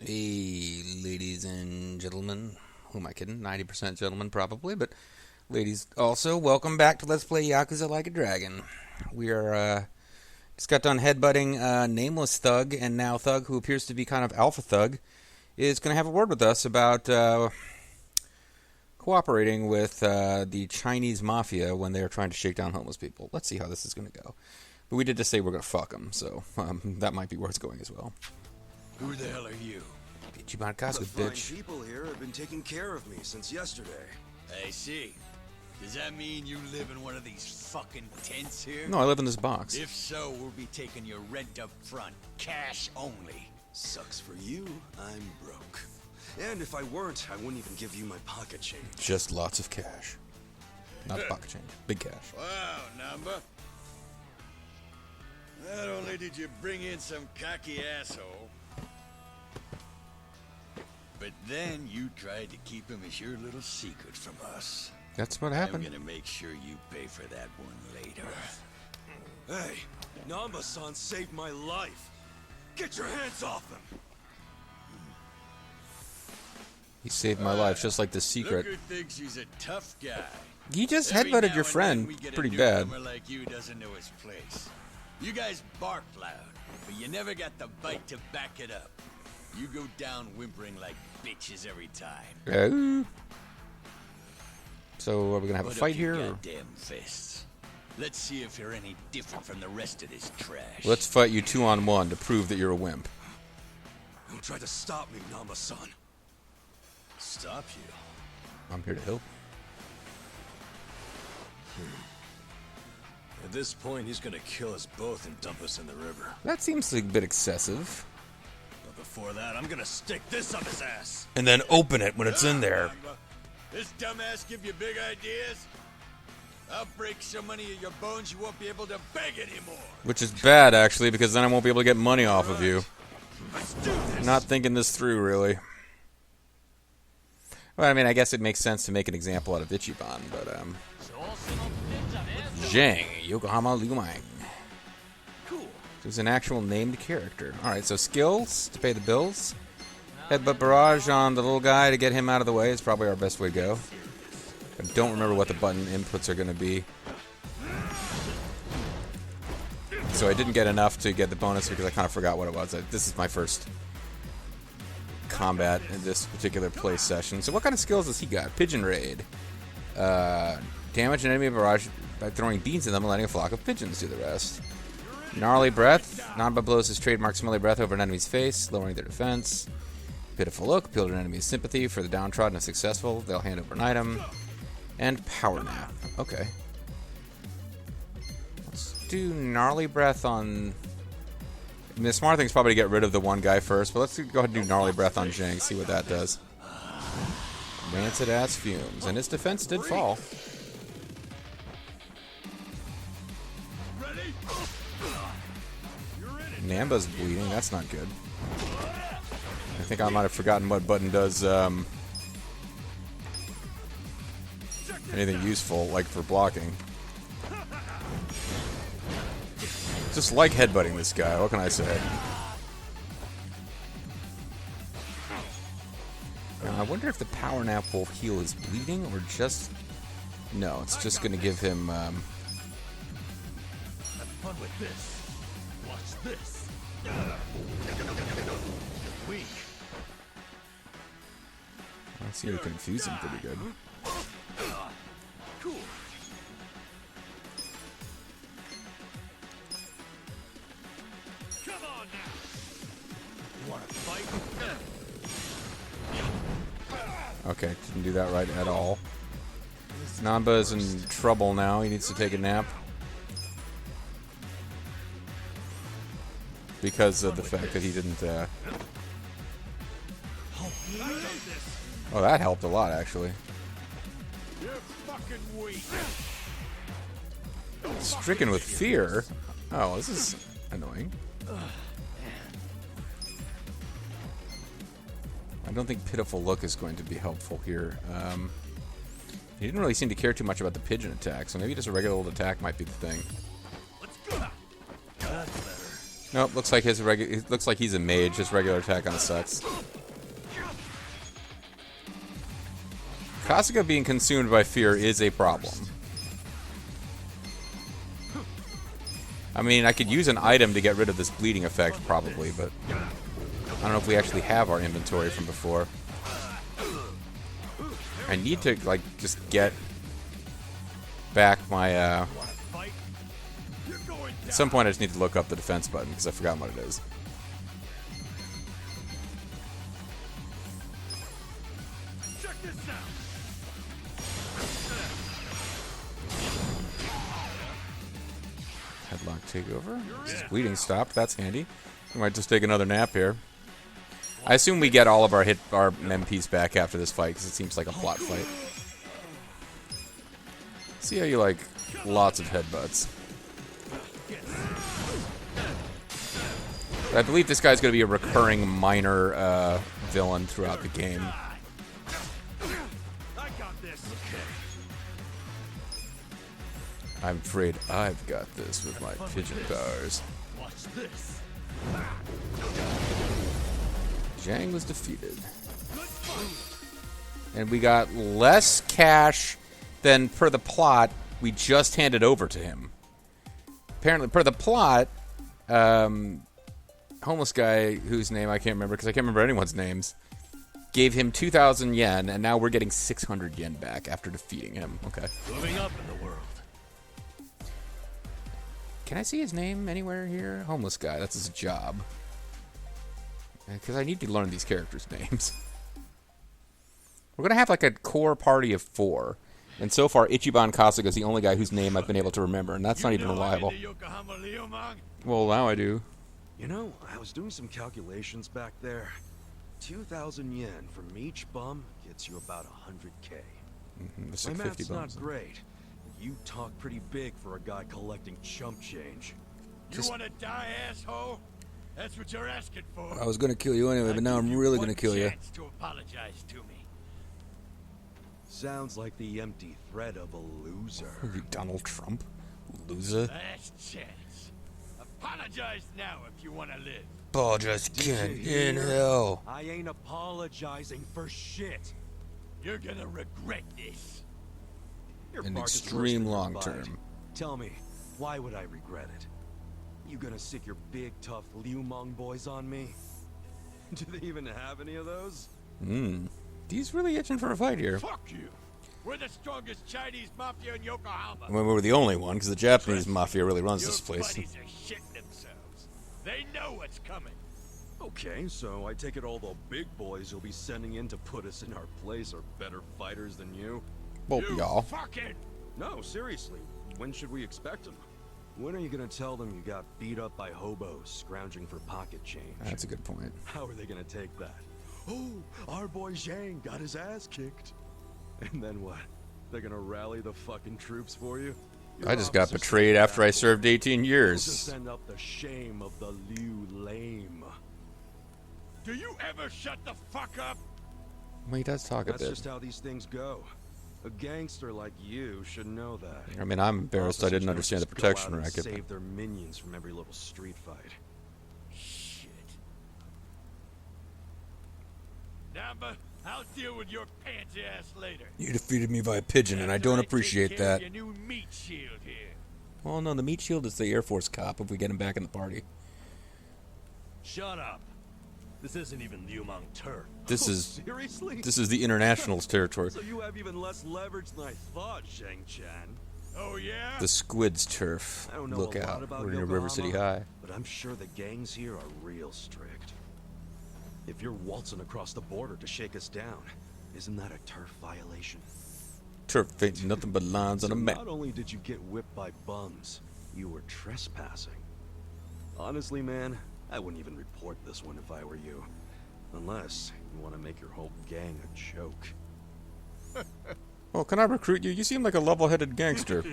Hey, ladies and gentlemen. Who am I kidding? 90% gentlemen, probably, but ladies also. Welcome back to Let's Play Yakuza Like a Dragon. We are, just got done headbutting Nameless Thug, and now Thug, who appears to be kind of Alpha Thug, is going to have a word with us about cooperating with the Chinese Mafia when they are trying to shake down homeless people. Let's see how this is going to go. But we did just say we're going to fuck them, so that might be where it's going as well. Who the hell are you? Ichiban-kasu, bitch. Fine people here have been taking care of me since yesterday. I see. Does that mean you live in one of these fucking tents here? No, I live in this box. If so, we'll be taking your rent up front. Cash only. Sucks for you, I'm broke. And if I weren't, I wouldn't even give you my pocket change. Just lots of cash. Not pocket change. Big cash. Wow, Namba. Not only did you bring in some cocky asshole, but then you tried to keep him as your little secret from us. That's what happened. I'm gonna make sure you pay for that one later. Hey, Namba-san saved my life. Get your hands off him. He saved my life, just like the secret. Look who thinks he's a tough guy. He just Every headbutted now your and friend then we get a pretty bad. newcomer like you doesn't know his place. You guys bark loud, but you never got the bite to back it up. You go down whimpering like bitches every time. So are we gonna have a Put up fight your here? Or? goddamn fists. Let's see if you're any different from the rest of this trash. Let's fight you 2-on-1 to prove that you're a wimp. Don't try to stop me, Namba-san. Stop you. I'm here to help. At this point, he's gonna kill us both and dump us in the river. That seems a bit excessive. But before that, I'm gonna stick this up his ass. And then open it when it's in there. This dumbass give you big ideas? I'll break so many of your bones you won't be able to beg anymore. Which is bad, actually, because then I won't be able to get money off of you. Let's do this. Not thinking this through, really. Well, I mean, I guess it makes sense to make an example out of Ichiban, but, Zhang, Yokohama Liumang. Cool. Who's an actual named character. Alright, so skills to pay the bills. Headbutt barrage on the little guy to get him out of the way is probably our best way to go. I don't remember what the button inputs are going to be. So I didn't get enough to get the bonus because I kind of forgot what it was. This is my first combat in this particular play session. So what kind of skills does he got? Pigeon Raid. Damage an enemy barrage by throwing beans at them and letting a flock of pigeons do the rest. Gnarly Breath. Namba blows his trademark smelly breath over an enemy's face, lowering their defense. Pitiful Look. Build an enemy's sympathy for the downtrodden if successful. They'll hand over an item. And Power Nap. Okay. Let's do Gnarly Breath on... I mean, the smart thing is probably to get rid of the one guy first, but let's go ahead and do Gnarly Breath on Zhang, see what that does. Rancid ass fumes, and his defense did fall. Namba's bleeding, that's not good. I think I might have forgotten what button does anything useful, like for blocking. Just like headbutting this guy, what can I say? Now, I wonder if the Power Nap will heal his bleeding, or just... No, it's just going to give him... Have fun with this. Watch this. Weak. I seem to confuse him pretty good. Cool. Come on now. You want to fight? Okay, didn't do that right at all. Namba is in trouble now. He needs to take a nap. Because of the fact that he didn't, Oh, that helped a lot, actually. You're fucking weak. Stricken with fear? Oh, this is annoying. I don't think Pitiful Look is going to be helpful here. He didn't really seem to care too much about the pigeon attack, so maybe just a regular old attack might be the thing. Let's go. That's better. Nope, looks like his it looks like he's a mage. His regular attack kind of sucks. Kasuga being consumed by fear is a problem. I mean, I could use an item to get rid of this bleeding effect, probably, but I don't know if we actually have our inventory from before. I need to, like, just get back my, At some point I just need to look up the defense button, because I've forgotten what it is. Check this out. Headlock takeover. This bleeding stopped. That's handy. We might just take another nap here. I assume we get all of our MPs back after this fight, because it seems like a plot fight. See how you like lots of headbutts. I believe this guy's going to be a recurring minor villain throughout the game. I got this. I'm afraid I've got this with my pigeon powers. Watch this. Zhang was defeated. And we got less cash than per the plot we just handed over to him. Apparently, per the plot, homeless guy whose name I can't remember because I can't remember anyone's names, gave him 2,000 yen, and now we're getting 600 yen back after defeating him. Okay. Moving up in the world. Can I see his name anywhere here? Homeless guy. That's his job. Because I need to learn these characters' names. We're going to have like a core party of 4. And so far, Ichiban Kasuga is the only guy whose name I've been able to remember, and that's not even reliable. Well, now I do. You know, I was doing some calculations back there. 2,000 yen from each bum gets you about 100K. That's My like 50 math's bums. not great. You talk pretty big for a guy collecting chump change. You want to die, asshole? That's what you're asking for. I was going to kill you anyway, but now I'm really going to kill you. Chance to apologize to me. Sounds like the empty threat of a loser. Are you Donald Trump? Loser? Last chance. Apologize now if you want to live. Apologize again in hell. I ain't apologizing for shit. You're gonna regret this. Your An bark is worse extreme than your long bite. term. Tell me, why would I regret it? You gonna sick your big tough Liu Mong boys on me? Do they even have any of those? He's really itching for a fight here. Fuck you. We're the strongest Chinese mafia in Yokohama. I mean, we're the only one, because the Japanese mafia really runs Your this place. buddies are shitting themselves. They know what's coming. Okay, so I take it all the big boys you'll be sending in to put us in our place are better fighters than you? Both You y'all. fucking... No, seriously. When should we expect them? When are you gonna tell them you got beat up by hobos scrounging for pocket change? That's a good point. How are they gonna take that? Oh, our boy Zhang got his ass kicked. And then what? They're gonna rally the fucking troops for you? Your I just got officers betrayed say after I that. served 18 To years. send up the shame of the Liu lame. Do you ever shut the fuck up? Well, he does talk a That's bit. just how these things go. A gangster like you should know that. I mean, I'm embarrassed I didn't Officers understand the don't just go out protection and racket. Save their minions from every little street fight. Shit. Namba, I'll deal with your pansy ass later. You defeated me by a pigeon, and I don't appreciate that. Your new meat shield here. Well, no, the meat shield is the Air Force cop if we get him back in the party. Shut up. This isn't even Liu Mong turf. This Oh, is seriously? the Internationals territory. So you have even less leverage than I thought, Zhang Chan. Oh yeah? The Squid's turf. I don't know Look a lot out. about We're near Yokohama, River City High. but I'm sure the gangs here are real strict. If you're waltzing across the border to shake us down, isn't that a turf violation? Turf ain't nothing but lines on a map. Not only did you get whipped by bums, you were trespassing. Honestly, man, I wouldn't even report this one if I were you. Unless you want to make your whole gang a joke. Well, can I recruit you? You seem like a level-headed gangster.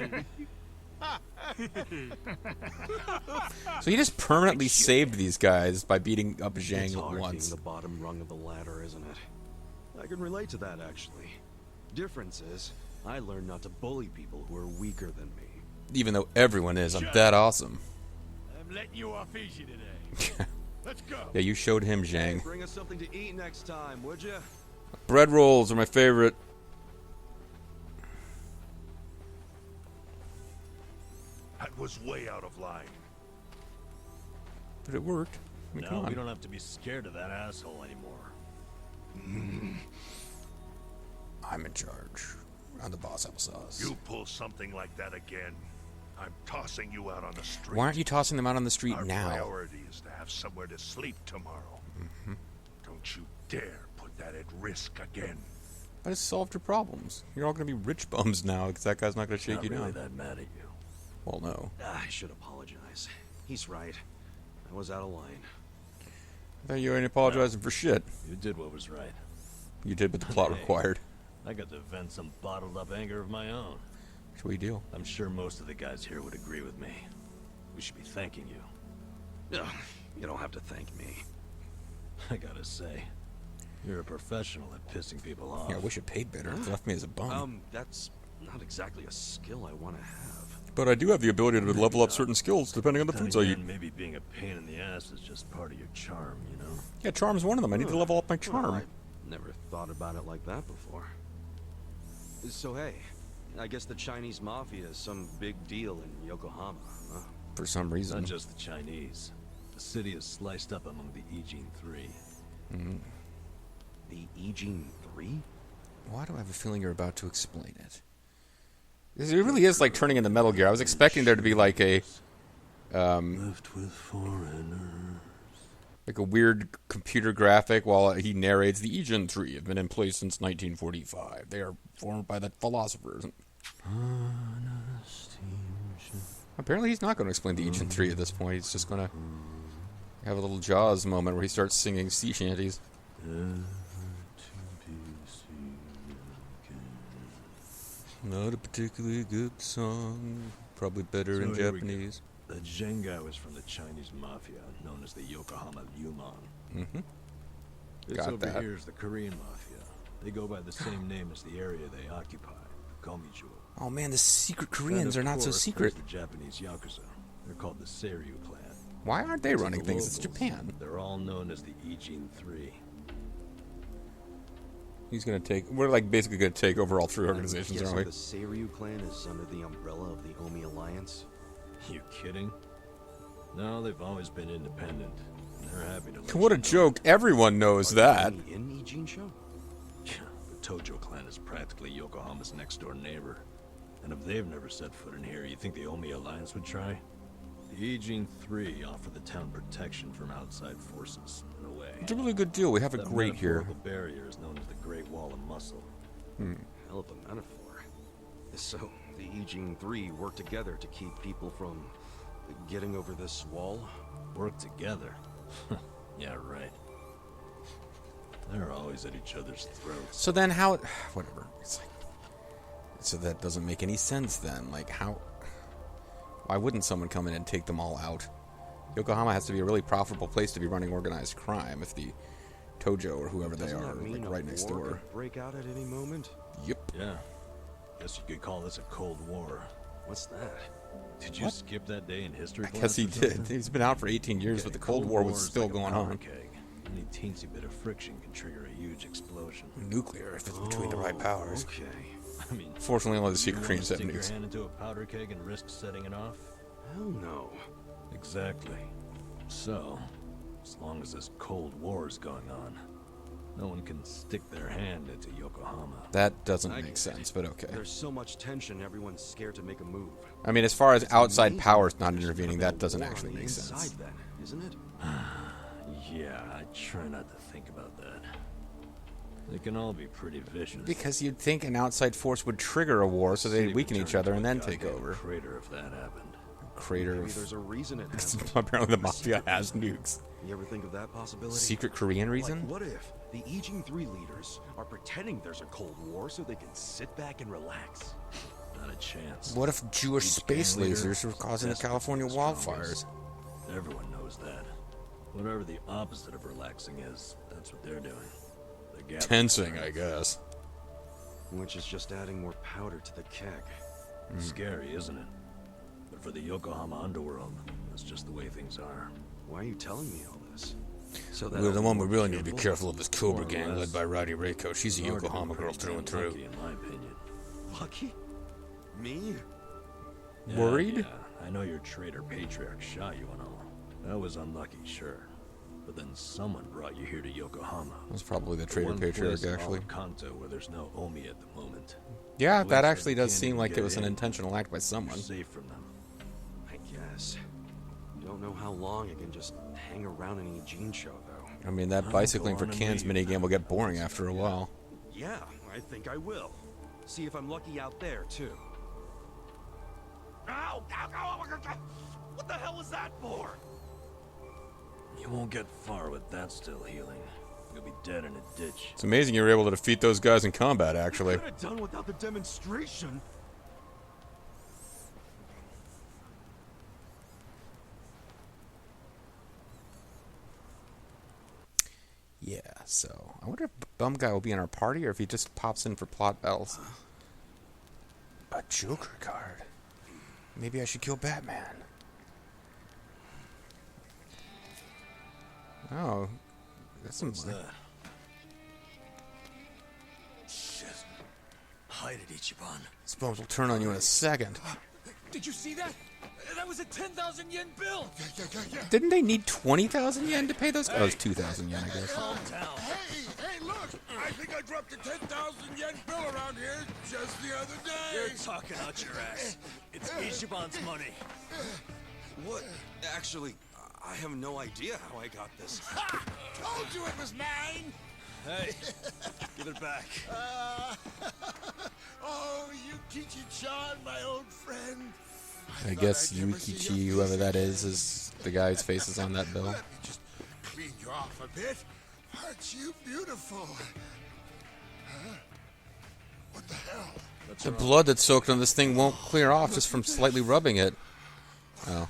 So you just permanently saved these guys by beating up It's Zhang hard once. being the bottom rung of the ladder, isn't it? I can relate to that, actually. Difference is, I learned not to bully people who are weaker than me. Even though everyone is, I'm that awesome. I'm letting you off easy today. Let's go. Yeah, you showed him, Zhang. Bring us something to eat next time, would you? Bread rolls are my favorite. was way out of line. But it worked. I mean, come No, on. we don't have to be scared of that asshole anymore. I'm in charge. I'm the boss, applesauce. You pull something like that again, I'm tossing you out on the street. Why aren't you tossing them out on the street Our now? priority is to have somewhere to sleep tomorrow. Don't you dare put that at risk again. I just solved your problems. You're all going to be rich bums now because that guy's not going to shake Not you really down. that mad at you. Well, no. I should apologize. He's right. I was out of line. I thought you ain't apologizing for shit. You did what was right. You did what the plot Hey. required. I got to vent some bottled up anger of my own. Sweet deal. I'm sure most of the guys here would agree with me. We should be thanking you. Ugh, you don't have to thank me. I gotta say, you're a professional at pissing people off. Yeah, I wish it paid better. It left me as a bum. That's not exactly a skill I want to have. But I do have the ability to level up certain skills depending on the Then foods I eat. again, maybe being a pain in the ass is just part of your charm, you know? Yeah, charm's one of them. I need to level up my Well, charm. I never thought about it like that before. So hey, I guess the Chinese mafia is some big deal in Yokohama, huh? For some reason. Not just the Chinese. The city is sliced up among the Ijin Three. The Ijin 3? Why do I have a feeling you're about to explain it? It really is like turning into Metal Gear. I was expecting there to be like a Left with foreigners. like a weird computer graphic while he narrates the Ijin 3 have been in place since 1945. They are formed by the philosophers. Apparently he's not going to explain the Ijin 3 at this point. He's just going to have a little Jaws moment where he starts singing sea shanties. Not a particularly good song. Probably better So in here we go. Japanese. The Jenga was from the Chinese mafia, known as the Yokohama Yumon. Mm-hmm. This Got over that. here is the Korean mafia. They go by the same name as the area they occupy, Gomijo. Oh man, the secret And Koreans of are not so course, secret. there's the Japanese Yakuza. They're called the Seiryu clan. Why aren't they To running the things? It's locals, Japan. They're all known as the Ijin Three. He's gonna take. We're like basically gonna take over all three I'm organizations, guessing aren't we? the Seiryu clan is under the umbrella of the Omi Alliance? You kidding? No, they've always been independent. And they're happy to let What a you know. joke! Everyone knows Are that. they in Ijin show? The Tojo clan is practically Yokohama's next-door neighbor. And if they've never set foot in here, you think the Omi Alliance would try? The Ijin Three offer the town protection from outside forces, in a way. It's a really good deal. We have a That great here. metaphorical barrier is known as the Great Wall of Muscle. Hell of a metaphor. So, the Ijin 3 work together to keep people from getting over this wall? Work together. Yeah, right. They're always at each other's throats. So then how? Whatever. It's like. So that doesn't make any sense then. Like how? Why wouldn't someone come in and take them all out? Yokohama has to be a really profitable place to be running organized crime if the Tojo or whoever they Doesn't are that mean like a right next war door. could break out at any moment? Yep. Yeah. Guess you could call this a Cold War. What's that? Did you skip that day in history I class guess he or did. something? He's been out for 18 years, but the Cold War was is still like a going powder on. Keg. Any teensy bit of friction can trigger a huge explosion. Nuclear, if it's between the right powers. Okay. I mean, Fortunately, only the you secret wanna Korean stick your 70s. hand into a powder keg and risk setting it off? Hell no. Exactly. So, as long as this Cold War is going on, no one can stick their hand into Yokohama. That doesn't I make get sense, but okay. There's so much tension, everyone's scared to make a move. I mean, as far as It's outside amazing powers that not there's intervening, never that been a doesn't war on actually the make sense. inside then, isn't it? Yeah, I try not to think about that. They can all be pretty vicious. Because you'd think an outside force would trigger a war so they'd City weaken would each turn other into and a then take goddamn over. Crater if that happened. Crater Maybe of... there's a reason it happened. Apparently the Mafia has nukes. You ever think of that possibility? Secret Korean reason? Like, what if the Ijin 3 leaders are pretending there's a Cold War so they can sit back and relax? Not a chance. What if Jewish Each space gang leader lasers were causing the desperate California for the wildfires? strongest. Everyone knows that. Whatever the opposite of relaxing is, that's what they're doing. They're gathering Tensing, strength. I guess. Which is just adding more powder to the keg. Scary, isn't it? But for the Yokohama underworld, that's just the way things are. Why are you telling me all this? So that Well, the I'll one we more really need to be careful of is Cobra More or Gang, less. led by Rowdy Reiko. She's a Arguably Yokohama girl pretty through and damn through. lucky, in my opinion. Lucky? Me? Yeah, Worried? Yeah, I know your traitor patriarch shot you and all. That was unlucky, sure. But then someone brought you here to Yokohama. It was probably the traitor One patriarch, place in all actually. of Kanto where there's no Omi at the moment. Yeah, that Police actually said you does can't seem even like it get was an in. intentional act by You're someone. safe from them. I guess. Don't know how long I can just hang around an Eugene show, though. I mean, that Go bicycling for on and cans leave. minigame will get boring after a while. Yeah, I think I will. See if I'm lucky out there, too. Ow! Ow! Ow! Ow! What the hell is that for? You won't get far with that still healing. You'll be dead in a ditch. It's amazing you were able to defeat those guys in combat, actually. Could have done without the demonstration. Yeah, so I wonder if Bum Guy will be in our party or if he just pops in for plot battles. A Joker card. Maybe I should kill Batman. Oh, that's some. What's that? Shit. Hide it, Ichiban. These bums will turn on you in a second. Did you see that? That was a 10,000 yen bill. Yeah. Didn't they need 20,000 yen to pay those? Oh, it's 2,000 yen, I guess. Calm down. Hey, look! I think I dropped a 10,000 yen bill around here just the other day. You're talking out your ass. It's Ichiban's money. What? Actually, I have no idea how I got this. Ha! Told you it was mine. Hey, give it back. Oh, Yukichi-chan, my old friend. I guess Yukichi, whoever that is the guy whose face is on that bill. Let me just clean you off a bit. Aren't you beautiful? Huh? What the hell? The blood that's soaked on this thing won't clear off just from slightly rubbing it. Oh.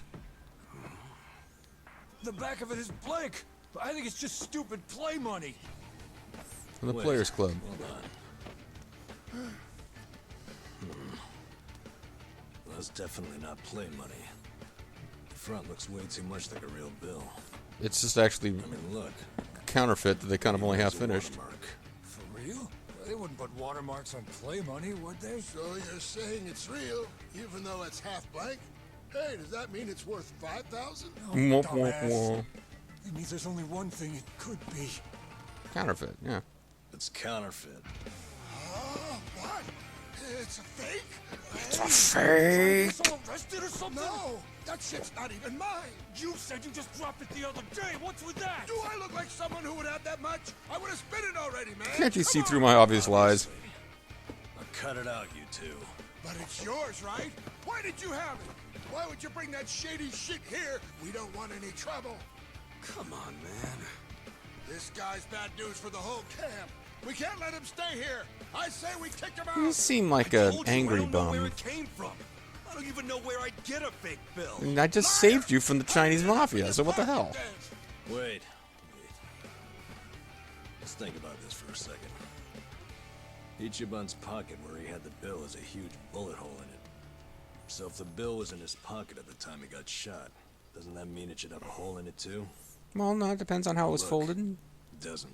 The back of it is blank. But I think it's just stupid play money. From the Wait, Players Club. Hold on. That's definitely not play money. The front looks way too much like a real bill. It's just actually I mean, look. counterfeit that they kind of only half There's a finished. watermark. For real? They wouldn't put watermarks on play money, would they? So you're saying it's real, even though it's half blank? Hey, does that mean it's worth 5,000? Womp, womp, Dumbass. womp. It means there's only one thing it could be. Counterfeit, yeah. It's counterfeit. Oh, what? It's a fake? It's a fake. So arrested or something? No, that shit's not even mine. You said you just dropped it the other day. What's with that? Do I look like someone who would have that much? I would have spent it already, man. Can't you see Come through on. my obvious lies? Now cut it out, you two. But it's yours, right? Why did you have it? Why would you bring that shady shit here? We don't want any trouble. Come on, man. This guy's bad news for the whole camp. We can't let him stay here. I say we kick him You out. seem like I an told you, angry I don't know where bum. it came from. I don't even know where I'd get a fake bill. And I just saved you from the Chinese mafia, so what the hell? Wait. Let's think about this for a second. Ichiban's pocket where he had the bill has a huge bullet hole in it. So if the bill was in his pocket at the time he got shot, doesn't that mean it should have a hole in it too? Well, no, it depends on how it was Look. folded. It doesn't.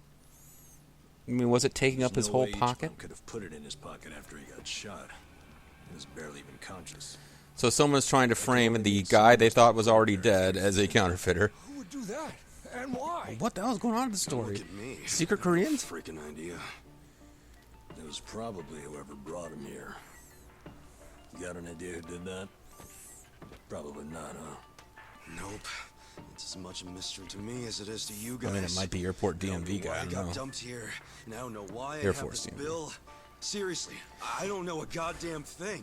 I mean, was it taking up There's his no whole way pocket? Ichiban could have put it in his pocket after he got shot. He was barely even conscious. So someone's trying to frame the guy they thought was already dead as a counterfeiter. Who would do that? And why? What the hell's going on in the story? Look at me. Secret Koreans? Freaking idea. It was probably whoever brought him here. You got an idea who did that? Probably not, huh? Nope. It's as much a mystery to me as it is to you I guys. mean, it might be Airport I don't DMV know why guy, I I don't got know. dumped here. And I don't know why Air I Force have this DMV. bill. Seriously, I don't know a goddamn thing.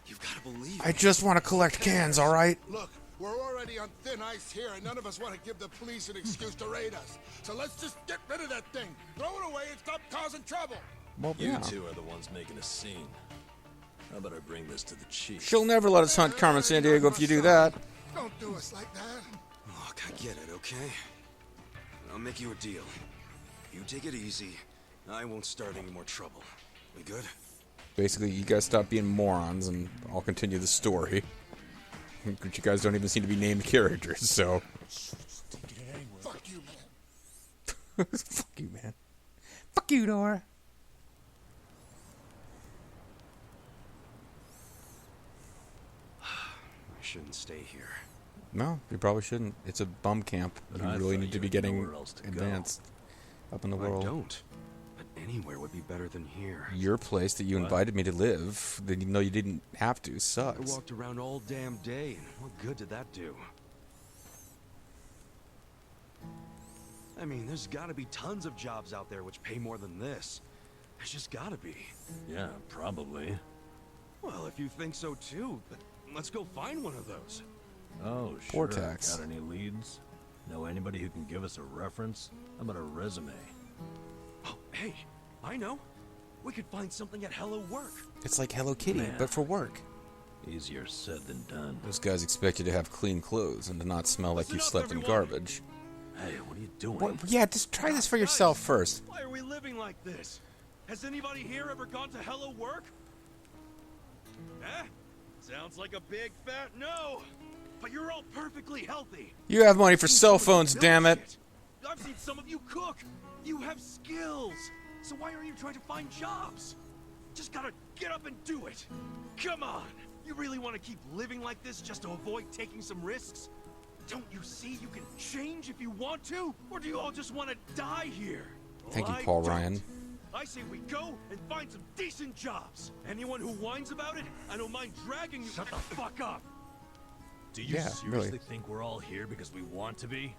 You've got to believe I me. just want to collect cans, alright? Look, we're already on thin ice here, and none of us want to give the police an excuse to raid us. So let's just get rid of that thing. Throw it away and stop causing trouble. Well, You yeah. two are the ones making a scene. How about I bring this to the chief? She'll never let us hunt Carmen San Diego if you do that. Don't do us like that. Look, I get it, okay? I'll make you a deal. You take it easy. I won't start any more trouble. We good? Basically, you guys stop being morons and I'll continue the story. But you guys don't even seem to be named characters, so. Taking it anywhere. Fuck you, man. Fuck you, man. Fuck you, Nora. shouldn't stay here. No, you probably shouldn't. It's a bum camp. But You I really thought need to you be had getting nowhere else to go. advanced up in the I world. don't. But anywhere would be better than here. Your place that you What? invited me to live, that you know you didn't have to, I sucks. walked around all damn day, and what good did that do? I mean, there's gotta be tons of jobs out there which pay more than this. There's just gotta be. Yeah, probably. Well, if you think so too, then let's go find one of those. Oh, sure. Vortex. Got any leads? Know anybody who can give us a reference? How about a resume? Oh, hey, I know. We could find something at Hello Work. It's like Hello Kitty, Man. but for work. Easier said than done. Those guys expect you to have clean clothes and to not smell like you Listen up, slept in everyone. garbage. Hey, what are you doing? What? Yeah, just try this for yourself first. Why are we living like this? Has anybody here ever gone to Hello Work? Eh? Sounds like a big fat no. But you're all perfectly healthy. You have money for cell phones, damn it. Shit. I've seen some of you cook. You have skills. So why are you trying to find jobs? Just gotta get up and do it. Come on. You really want to keep living like this just to avoid taking some risks? Don't you see you can change if you want to? Or do you all just want to die here? Thank you, Well, I Paul don't. Ryan. I say we go and find some decent jobs. Anyone who whines about it, I don't mind dragging you. Shut the fuck up. Do you Yeah, seriously really. think we're all here because we want to be?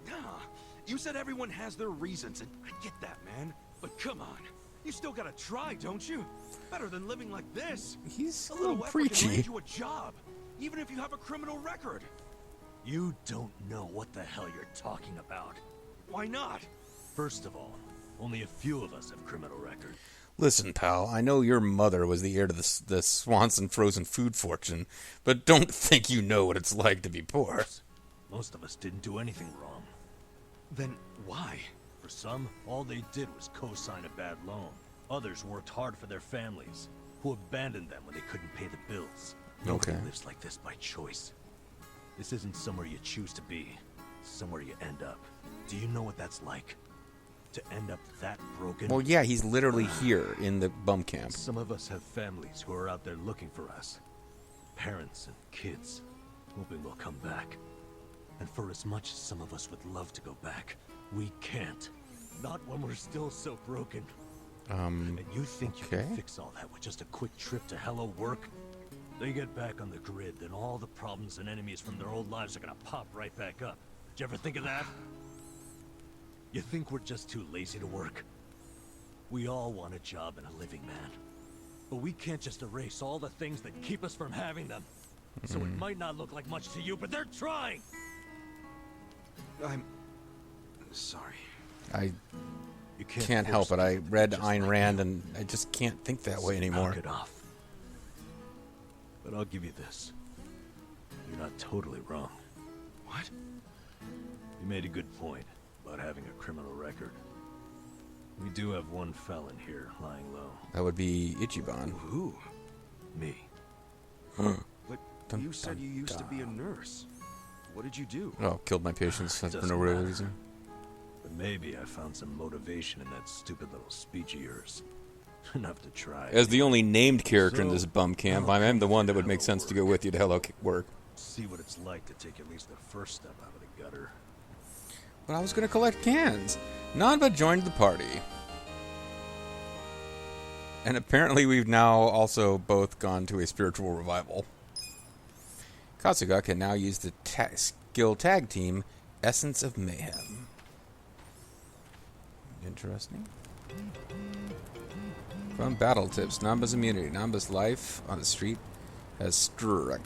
Nah, you said everyone has their reasons, and I get that, man. But come on, you still gotta try, don't you? Better than living like this. He's A a little little effort can preachy. land you a job, even if you have a criminal record. You don't know what the hell you're talking about. Why not? First of all, only a few of us have criminal records. Listen, pal, I know your mother was the heir to the Swanson frozen food fortune, but don't think you know what it's like to be poor. Most of us didn't do anything wrong. Then why? For some, all they did was co-sign a bad loan. Others worked hard for their families, who abandoned them when they couldn't pay the bills. Nobody Okay. lives like this by choice. This isn't somewhere you choose to be. It's somewhere you end up. Do you know what that's like? To end up that broken? Well, yeah, he's literally here in the bum camp. Some of us have families who are out there looking for us. Parents and kids, hoping we'll come back. And for as much as some of us would love to go back, we can't. Not when we're still so broken. And you think you okay. can fix all that with just a quick trip to Hello Work? They get back on the grid, then all the problems and enemies from their old lives are gonna pop right back up. Did you ever think of that? You think we're just too lazy to work? We all want a job and a living, man. But we can't just erase all the things that keep us from having them. So it might not look like much to you, but they're trying! I'm sorry. I You can't help it. I read Ayn Rand, and I just can't think that way anymore. Knock it off. But I'll give you this. You're not totally wrong. What? You made a good point about having a criminal record. We do have one felon here, lying low. That would be Ichiban. Who? Me. But Dun, you said dun, you used to be a nurse. What did you do? Oh, killed my patients for Doesn't no matter. reason. But maybe I found some motivation in that stupid little speech of yours. Enough to try. As the only named character in So, this bum camp, I'm the one that would make sense to go with you to Hello Work. See what it's like to take at least the first step out of the gutter. But I was going to collect cans. Nanba joined the party. And apparently we've now also both gone to a spiritual revival. Katsuga can now use the skill tag team Essence of Mayhem. Interesting. From Battle Tips, Namba's immunity. Namba's life on the street has struck.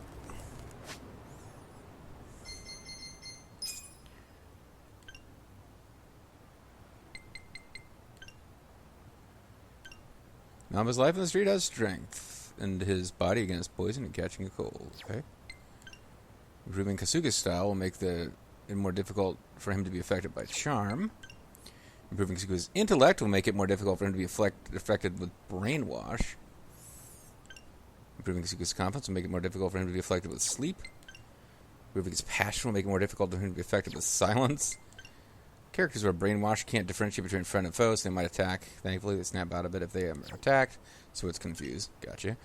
Namba's life on the street has strength, and his body against poison and catching a cold. Okay. Improving Kasuga's style will make it more difficult for him to be affected by charm. Improving Kasuga's intellect will make it more difficult for him to be affected with brainwash. Improving Kasuga's confidence will make it more difficult for him to be affected with sleep. Improving his passion will make it more difficult for him to be affected with silence. Characters who are brainwashed can't differentiate between friend and foe, so they might attack. Thankfully, they snap out of it if they are attacked, so it's confused. Gotcha.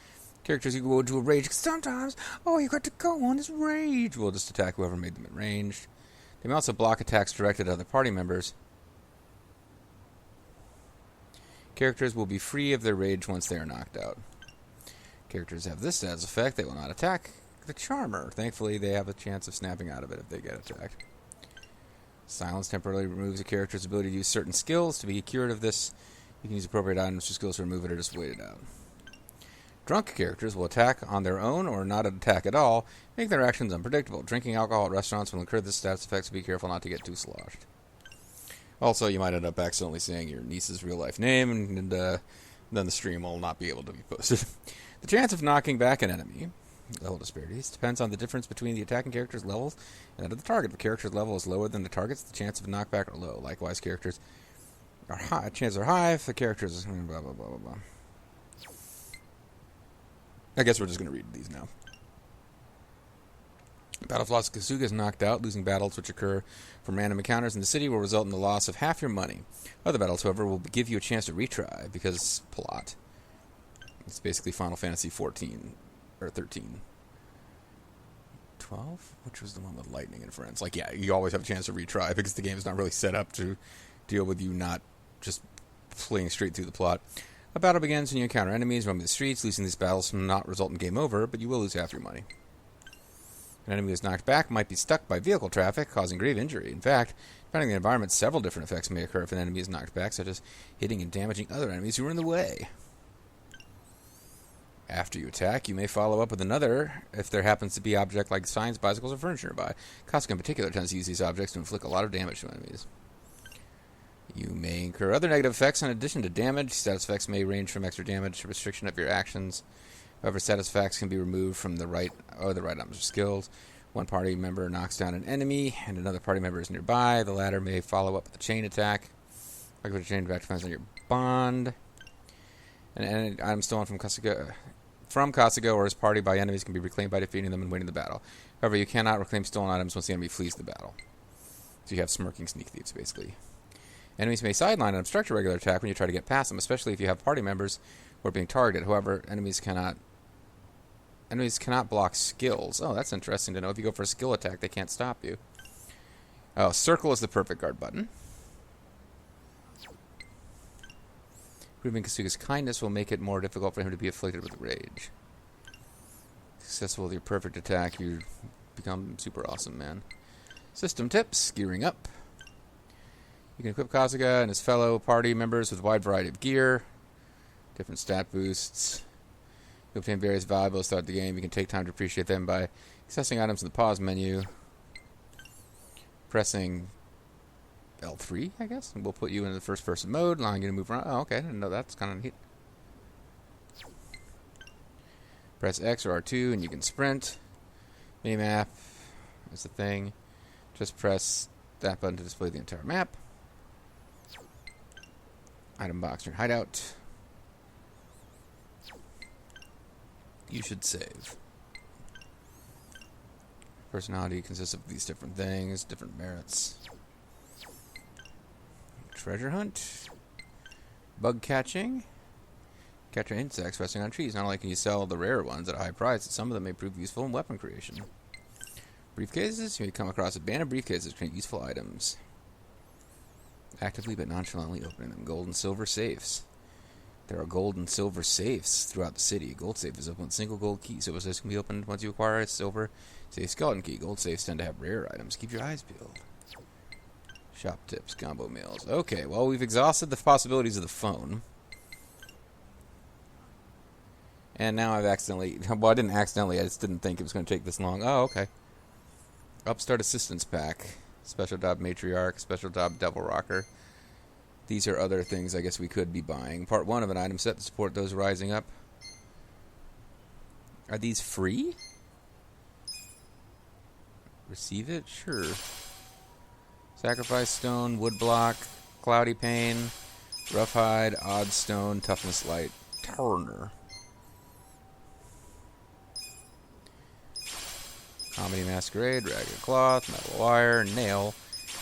Characters who go into a rage. Sometimes, oh, you got to go on this rage. Will just attack whoever made them at ranged. They may also block attacks directed at other party members. Characters will be free of their rage once they are knocked out. Characters have this as effect. They will not attack the charmer. Thankfully, they have a chance of snapping out of it if they get attacked. Silence temporarily removes a character's ability to use certain skills. To be cured of this, you can use appropriate items or skills to remove it or just wait it out. Drunk characters will attack on their own or not attack at all, making their actions unpredictable. Drinking alcohol at restaurants will incur this status effect, so be careful not to get too sloshed. Also, you might end up accidentally saying your niece's real-life name, and then the stream will not be able to be posted. The chance of knocking back an enemy, level disparities, depends on the difference between the attacking character's levels and that of the target. If the character's level is lower than the target's, the chance of knockback are low. Likewise, characters are high. Chances are high if the characters blah blah blah blah blah. I guess we're just going to read these now. Battle of Las Kasuga is knocked out. Losing battles which occur from random encounters in the city will result in the loss of half your money. Other battles, however, will give you a chance to retry because plot. It's basically Final Fantasy 14 or 13. 12? Which was the one with lightning and friends? Like, yeah, you always have a chance to retry because the game is not really set up to deal with you not just playing straight through the plot. A battle begins when you encounter enemies roaming the streets. Losing these battles will not result in game over, but you will lose half your money. An enemy who is knocked back might be stuck by vehicle traffic, causing grave injury. In fact, depending on the environment, several different effects may occur if an enemy is knocked back, such as hitting and damaging other enemies who are in the way. After you attack, you may follow up with another if there happens to be an object like signs, bicycles, or furniture nearby. Kasuga in particular tends to use these objects to inflict a lot of damage to enemies. You may incur other negative effects in addition to damage. Status effects may range from extra damage to restriction of your actions. However, status effects can be removed from the right items or skills. One party member knocks down an enemy, and another party member is nearby. The latter may follow up with a chain attack. Regular chain attack depends on your bond. And item stolen from Kasuga or his party by enemies can be reclaimed by defeating them and winning the battle. However, you cannot reclaim stolen items once the enemy flees the battle. So you have smirking sneak thieves, basically. Enemies may sideline and obstruct a regular attack when you try to get past them, especially if you have party members who are being targeted. However, enemies cannot block skills. Oh, that's interesting to know. If you go for a skill attack, they can't stop you. Oh, circle is the perfect guard button. Proving Kasuga's kindness will make it more difficult for him to be afflicted with rage. Successful with your perfect attack, you become super awesome, man. System tips, gearing up. You can equip Kasuga and his fellow party members with a wide variety of gear, different stat boosts. You obtain various valuables throughout the game. You can take time to appreciate them by accessing items in the pause menu, pressing L3, I guess, and we'll put you in the first-person mode, allowing you to move around. Oh, okay, I didn't know that. It's kind of neat. Press X or R2, and you can sprint. Minimap is the thing. Just press that button to display the entire map. Item box in your hideout. You should save. Personality consists of these different things, different merits. Treasure hunt. Bug catching. Capture insects resting on trees. Not only can you sell the rare ones at a high price, but some of them may prove useful in weapon creation. Briefcases. You may come across abandoned briefcases that contain useful items. Actively but nonchalantly opening them. Gold and silver safes. There are gold and silver safes throughout the city. A gold safe is open with a single gold key. Silver safes can be opened once you acquire a silver safe skeleton key. Gold safes tend to have rare items. Keep your eyes peeled. Shop tips, combo meals. Okay, well, we've exhausted the possibilities of the phone. And now I've accidentally... Well, I didn't accidentally. I just didn't think it was going to take this long. Oh, okay. Upstart Assistance Pack. Special Job Matriarch. Special Job Devil Rocker. These are other things I guess we could be buying. Part 1 of an item set to support those rising up. Are these free? Receive it? Sure. Sacrifice Stone, Woodblock, Cloudy Pane, Roughhide, Odd Stone, Toughness Light, Turner. Comedy Masquerade, Ragged Cloth, Metal Wire, Nail,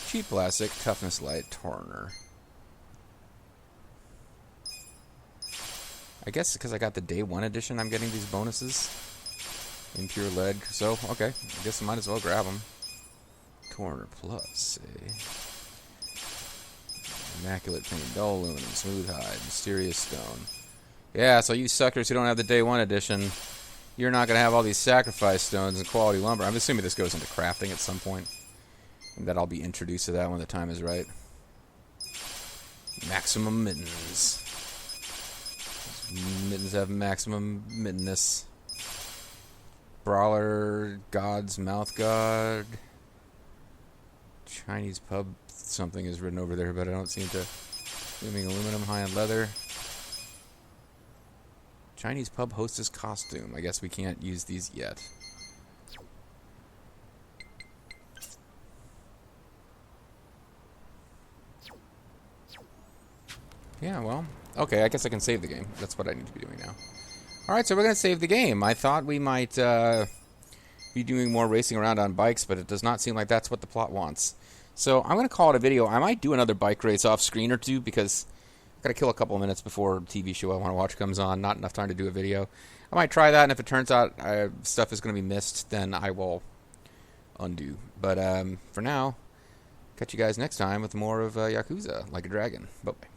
Cheap Plastic, Toughness Light, Turner. I guess because I got the day 1 edition, I'm getting these bonuses in pure lead. So, okay. I guess I might as well grab them. Corner plus, eh? Immaculate Paint, Dull Aluminum, Smooth Hide, Mysterious Stone. Yeah, so you suckers who don't have the day 1 edition, you're not going to have all these sacrifice stones and quality lumber. I'm assuming this goes into crafting at some point. And that I'll be introduced to that when the time is right. Maximum mittens. Mittens have maximum mittenness. Brawler, God's Mouth God. Chinese pub, something is written over there, but I don't seem to. Gleaming aluminum, high-end leather. Chinese pub hostess costume. I guess we can't use these yet. Yeah, well, okay, I guess I can save the game. That's what I need to be doing now. Alright, so we're going to save the game. I thought we might be doing more racing around on bikes, but it does not seem like that's what the plot wants. So I'm going to call it a video. I might do another bike race off screen or two, because I've got to kill a couple of minutes before the TV show I want to watch comes on. Not enough time to do a video. I might try that, and if it turns out stuff is going to be missed, then I will undo. But for now, catch you guys next time with more of Yakuza Like a Dragon. Bye-bye.